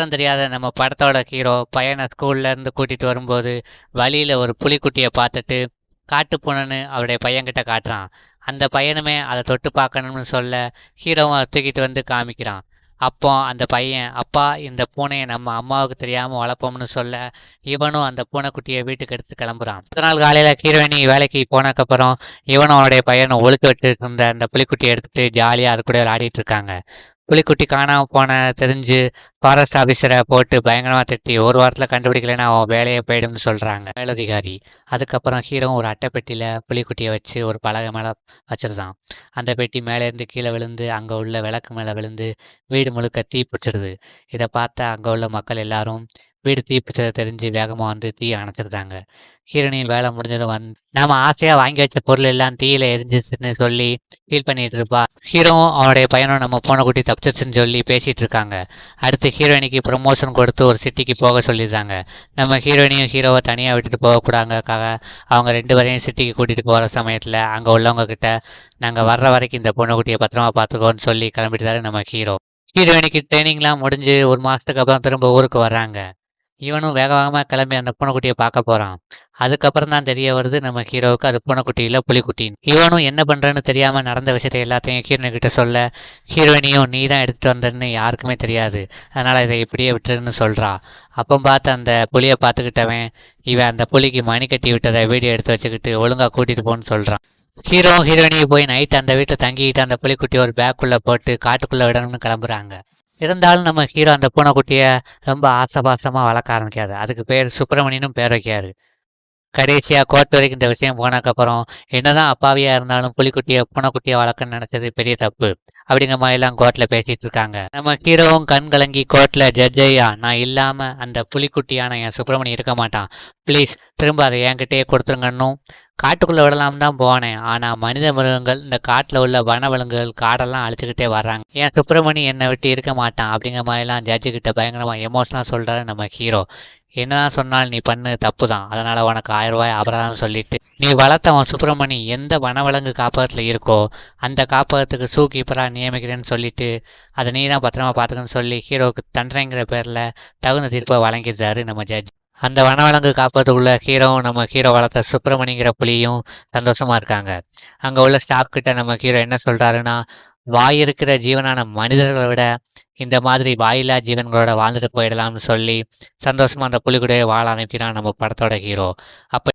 விவரம் தெரியாத நம்ம படத்தோட ஹீரோ பையனை ஸ்கூல்ல இருந்து கூட்டிட்டு வரும்போது வழியில ஒரு புலிக்குட்டியை பார்த்துட்டு காட்டு பூனைன்னு அவருடைய பையன்கிட்ட காட்டுறான். அந்த பையனுமே அதை தொட்டு பார்க்கணும்னு சொல்ல ஹீரோவும் அதை தூக்கிட்டு வந்து காமிக்கிறான். அப்போ அந்த பையன், அப்பா இந்த பூனையை நம்ம அம்மாவுக்கு தெரியாமல் வளர்ப்போம்னு சொல்ல இவனும் அந்த பூனைக்குட்டியை வீட்டுக்கு எடுத்து கிளம்புறான். அடுத்த நாள் காலையில் ஹீரோயினி வேலைக்கு போனதுக்கப்புறம் இவனும் அவனுடைய பையனும் ஒழுக்க விட்டு இருந்த அந்த புலிக்குட்டியை எடுத்துட்டு ஜாலியாக அது கூட விளையாடிட்டு இருக்காங்க. புலிக்குட்டி காணாமல் போன தெரிஞ்சு ஃபாரஸ்ட் ஆஃபீஸரை போட்டு பயங்கரமாக திட்டி ஒரு வாரத்தில் கண்டுபிடிக்கலைன்னா அவன் வேலையே போயிடும்னு சொல்கிறாங்க மேலதிகாரி. அதுக்கப்புறம் ஹீரோவும் ஒரு அட்டைப்பெட்டியில் புலிக்குட்டியை வச்சு ஒரு பலகை மேலே வச்சிருந்தான். அந்த பெட்டி மேலேருந்து கீழே விழுந்து அங்கே உள்ள விளக்கு மேலே விழுந்து வீடு முழுக்க தீ பிடிச்சிடுது. இதை பார்த்த அங்கே உள்ள மக்கள் எல்லாரும் வீடு தீ பிடிச்சதை தெரிஞ்சு வேகமாக வந்து தீயை அணைச்சிருந்தாங்க. ஹீரோனின் வேலை முடிஞ்சதும் நாம ஆசையாக வாங்கி வச்ச பொருள் எல்லாம் தீயில எரிஞ்சிச்சுன்னு சொல்லி ஃபீல் பண்ணிட்டு இருப்பா. ஹீரோவும் அவனுடைய பையனும் நம்ம பூனைக்குட்டி தப்பிச்சிச்சுன்னு சொல்லி பேசிட்டு இருக்காங்க. அடுத்து ஹீரோயினிக்கு ப்ரொமோஷன் கொடுத்து ஒரு சிட்டிக்கு போக சொல்லிடுறாங்க. நம்ம ஹீரோயினையும் ஹீரோவை தனியாக விட்டுட்டு போகக்கூடாதுக்காக அவங்க 2 பேரையும் சிட்டிக்கு கூட்டிகிட்டு போகிற சமயத்தில் அங்கே உள்ளவங்க கிட்ட நாங்கள் வர்ற வரைக்கும் இந்த பூனைக்குட்டியை பத்திரமா பார்த்துக்கோன்னு சொல்லி கிளம்பிட்டுதாரு நம்ம ஹீரோ. ஹீரோயினுக்கு ட்ரைனிங்லாம் முடிஞ்சு ஒரு மாதத்துக்கு அப்புறம் திரும்ப ஊருக்கு வர்றாங்க. இவனும் வேக வேகமாக கிளம்பி அந்த பூனைக்குட்டியை பார்க்க போகிறான். அதுக்கப்புறம் தான் தெரிய வருது நம்ம ஹீரோவுக்கு அது பூனைக்குட்டி இல்லை புலிக்குட்டின்னு. இவனும் என்ன பண்ணுறன்னு தெரியாமல் நடந்த விஷயத்தை எல்லாத்தையும் ஹீரோயின்கிட்ட சொல்ல ஹீரோயினையும் நீ தான் எடுத்துகிட்டு வந்தன்னு யாருக்குமே தெரியாது, அதனால் இதை இப்படியே விட்டுருன்னு சொல்கிறா. அப்போ பார்த்து அந்த புலியை பார்த்துக்கிட்டவன் இவன் அந்த புலிக்கு மணி கட்டி விட்டதை வீடியோ எடுத்து வச்சுக்கிட்டு ஒழுங்காக கூட்டிகிட்டு போன்னு சொல்கிறான். ஹீரோவும் ஹீரோயினையும் போய் நைட்டு அந்த வீட்டில் தங்கிக்கிட்டு அந்த புலிக்குட்டி ஒரு பேக்குள்ளே போட்டு காட்டுக்குள்ளே விடணும்னு கிளம்புறாங்க. இருந்தாலும் நம்ம ஹீரோ அந்த பூனைக்குட்டியை ரொம்ப ஆசபாசமாக வளர்க்க ஆரம்பிக்காது. அதுக்கு பேர் சுப்பிரமணியனும் பேர் வைக்காரு. கடைசியாக கோர்ட் வரைக்கும் இந்த விஷயம் போனதுக்கப்புறம் என்னதான் அப்பாவியாக இருந்தாலும் புலிக்குட்டியை பூனைக்குட்டியை வளர்க்கன்னு நினச்சது பெரிய தப்பு அப்படிங்கிற மாதிரிலாம் கோர்ட்டில் பேசிகிட்டு இருக்காங்க. நம்ம ஹீரோவும் கண் கலங்கி கோர்ட்டில் ஜட்ஜ் ஐயா, நான் இல்லாமல் அந்த புலிக்குட்டியான என் சுப்பிரமணியம் இருக்க மாட்டான், ப்ளீஸ் திரும்ப அதை என்கிட்டயே கொடுத்துருங்கன்னும். காட்டுக்குள்ளே விடலாம் தான் போனேன், ஆனால் மனித மிருகங்கள் இந்த காட்டில் உள்ள வனவிலங்குகள் காடெல்லாம் அழிச்சுக்கிட்டே வர்றாங்க, என் சுப்பிரமணி என்னை விட்டு இருக்க மாட்டான் அப்படிங்கிற மாதிரிலாம் ஜட்ஜுக்கிட்ட பயங்கரமாக எமோஷனாக சொல்கிறாரு நம்ம ஹீரோ. என்னதான் சொன்னாலும் நீ பண்ணு தப்பு தான், அதனால் உனக்கு 1000 ரூபாய் அபராதம் சொல்லிட்டு நீ வளர்த்தவன் சுப்பிரமணி எந்த வனவிலங்கு காப்பகத்தில் இருக்கோ அந்த காப்பகத்துக்கு ஷூ கீப்பராக நியமிக்கிறேன்னு சொல்லிட்டு அதை நீ தான் பத்திரமா பார்த்துக்கன்னு சொல்லி ஹீரோவுக்கு தண்டனைங்கிற பேரில் தகுந்த தீர்ப்பை வழங்கியிருந்தாரு நம்ம ஜட்ஜ். அந்த வனவிலங்கு காப்பதுக்குள்ள ஹீரோவும் நம்ம ஹீரோ வளர்த்த சுப்பிரமணிங்கிற புலியும் சந்தோஷமா இருக்காங்க. அங்கே உள்ள ஸ்டாஃப் கிட்ட நம்ம ஹீரோ என்ன சொல்றாருன்னா, வாய் இருக்கிற ஜீவனான மனிதர்களை விட இந்த மாதிரி வாயில்லா ஜீவன்களோட வாழ்ந்துட்டு போயிடலாம்னு சொல்லி சந்தோஷமா அந்த புலி கூட வாழ அனுப்பினான் நம்ம படத்தோட ஹீரோ. அப்போ